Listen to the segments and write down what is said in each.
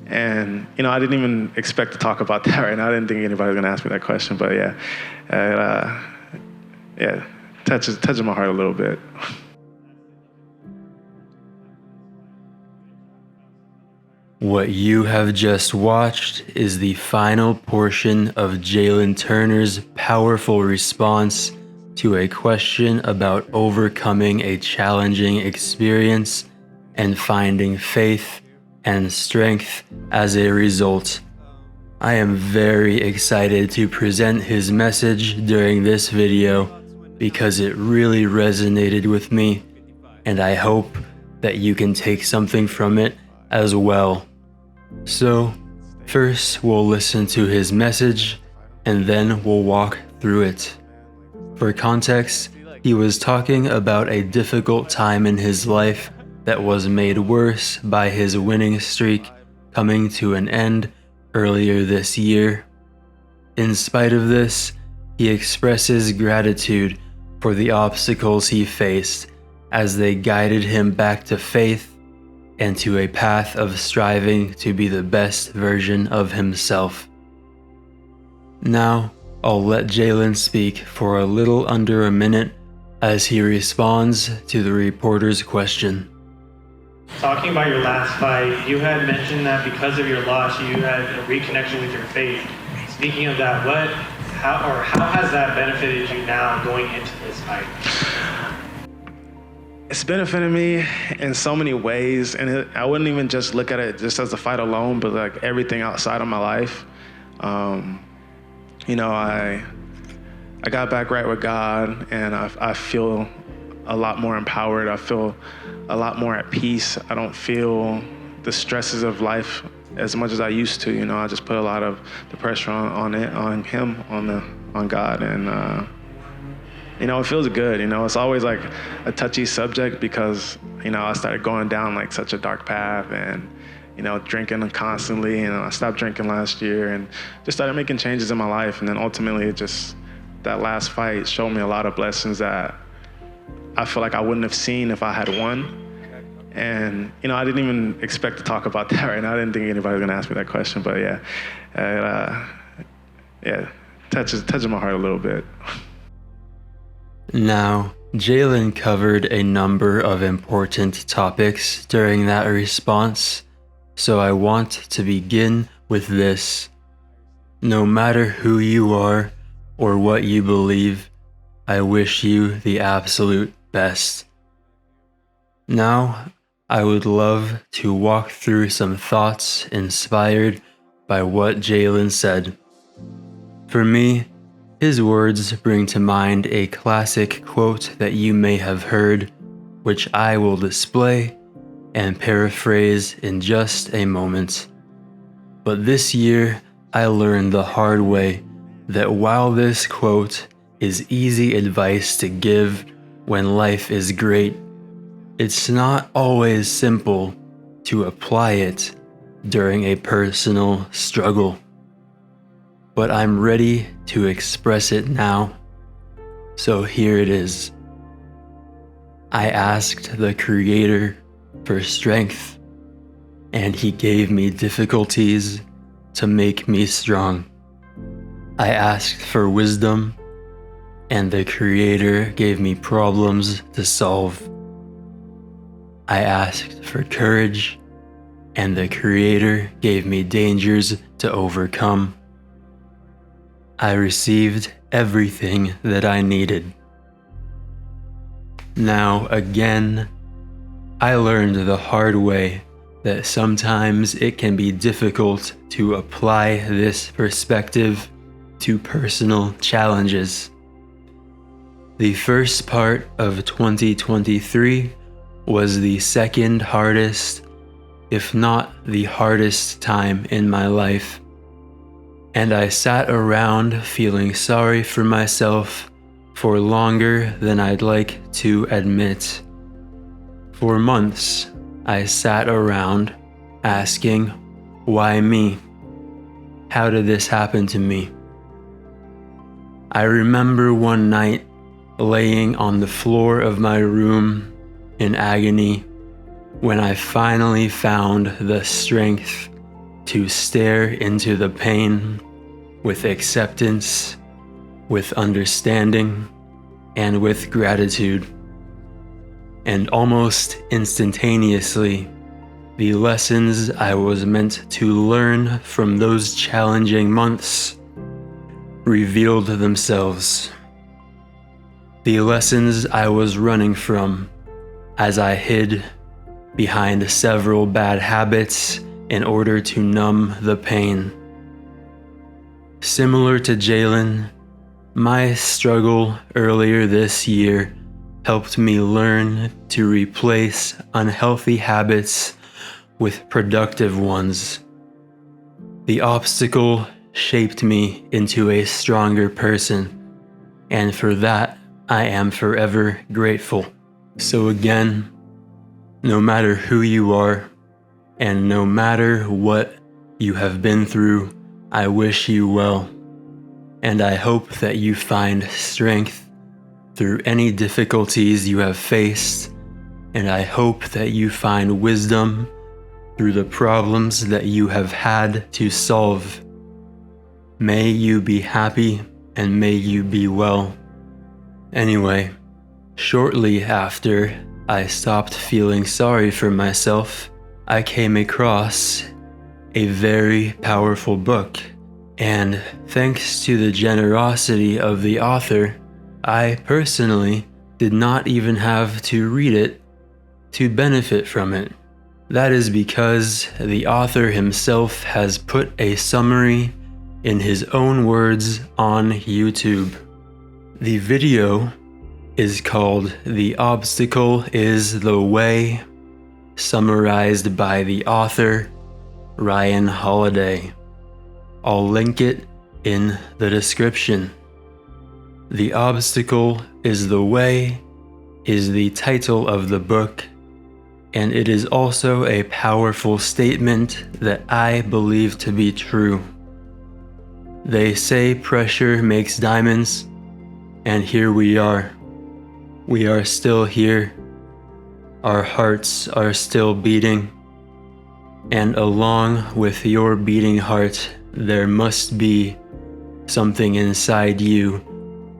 And, I didn't even expect to talk about that right now. I didn't think anybody was going to ask me that question, but it touches my heart a little bit. What you have just watched is the final portion of Jalin Turner's powerful response to a question about overcoming a challenging experience and finding faith and strength as a result. I am very excited to present his message during this video because it really resonated with me, and I hope that you can take something from it as well. So, first we'll listen to his message, and then we'll walk through it. For context, he was talking about a difficult time in his life that was made worse by his winning streak coming to an end earlier this year. In spite of this, he expresses gratitude for the obstacles he faced as they guided him back to faith and to a path of striving to be the best version of himself. Now, I'll let Jalin speak for a little under a minute as he responds to the reporter's question. Talking about your last fight, you had mentioned that because of your loss, you had a reconnection with your faith. Speaking of that, how has that benefited you now going into this fight? It's benefited me in so many ways, and I wouldn't even just look at it just as a fight alone, but like everything outside of my life. I got back right with God, and I feel a lot more empowered. I feel a lot more at peace. I don't feel the stresses of life as much as I used to. I just put a lot of the pressure on God, and it feels good. It's always like a touchy subject because, I started going down like such a dark path and, drinking constantly. And I stopped drinking last year and just started making changes in my life. And then ultimately that last fight showed me a lot of blessings that I feel like I wouldn't have seen if I had won. And, I didn't even expect to talk about that right now. I didn't think anybody was going to ask me that question, but touches my heart a little bit. Now, Jalin covered a number of important topics during that response, so I want to begin with this. No matter who you are or what you believe, I wish you the absolute best. Now, I would love to walk through some thoughts inspired by what Jalin said. For me, his words bring to mind a classic quote that you may have heard, which I will display and paraphrase in just a moment. But this year, I learned the hard way that while this quote is easy advice to give when life is great, it's not always simple to apply it during a personal struggle. But I'm ready to express it now, so here it is. I asked the Creator for strength, and He gave me difficulties to make me strong. I asked for wisdom, and the Creator gave me problems to solve. I asked for courage, and the Creator gave me dangers to overcome. I received everything that I needed. Now again, I learned the hard way that sometimes it can be difficult to apply this perspective to personal challenges. The first part of 2023 was the second hardest, if not the hardest time in my life. And I sat around feeling sorry for myself for longer than I'd like to admit. For months, I sat around asking, why me? How did this happen to me? I remember one night laying on the floor of my room in agony when I finally found the strength to stare into the pain with acceptance, with understanding, and with gratitude. And almost instantaneously, the lessons I was meant to learn from those challenging months revealed themselves. The lessons I was running from as I hid behind several bad habits in order to numb the pain. Similar to Jalin, my struggle earlier this year helped me learn to replace unhealthy habits with productive ones. The obstacle shaped me into a stronger person, and for that, I am forever grateful. So again, no matter who you are, and no matter what you have been through, I wish you well. And I hope that you find strength through any difficulties you have faced, and I hope that you find wisdom through the problems that you have had to solve. May you be happy and may you be well. Anyway, shortly after I stopped feeling sorry for myself, I came across a very powerful book, and thanks to the generosity of the author, I personally did not even have to read it to benefit from it. That is because the author himself has put a summary in his own words on YouTube. The video is called "The Obstacle is the Way," summarized by the author, Ryan Holiday. I'll link it in the description. "The Obstacle is the Way" is the title of the book, and it is also a powerful statement that I believe to be true. They say pressure makes diamonds, and here we are. We are still here. Our hearts are still beating. And along with your beating heart, there must be something inside you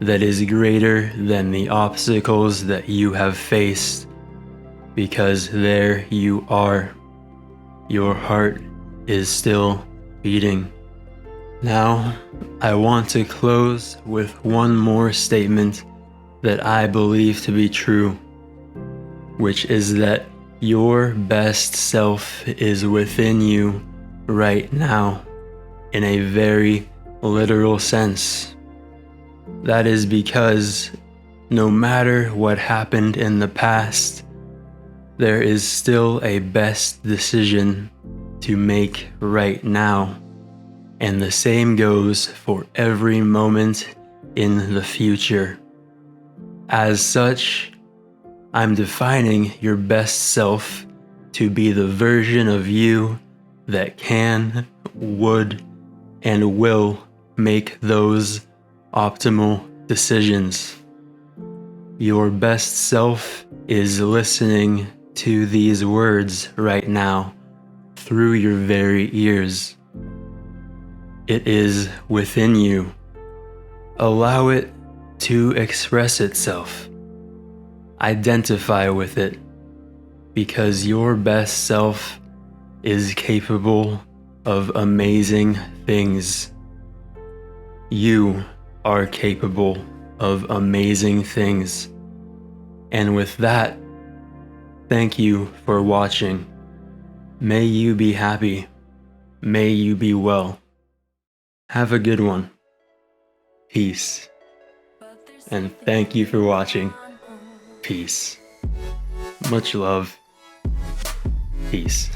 that is greater than the obstacles that you have faced. Because there you are. Your heart is still beating. Now, I want to close with one more statement that I believe to be true, which is that your best self is within you right now, in a very literal sense. That is because no matter what happened in the past, there is still a best decision to make right now. And the same goes for every moment in the future. As such, I'm defining your best self to be the version of you that can, would, and will make those optimal decisions. Your best self is listening to these words right now through your very ears. It is within you. Allow it to express itself. Identify with it, because your best self is capable of amazing things. You are capable of amazing things. And with that, thank you for watching. May you be happy. May you be well. Have a good one. Peace. And thank you for watching. Peace. Much love. Peace.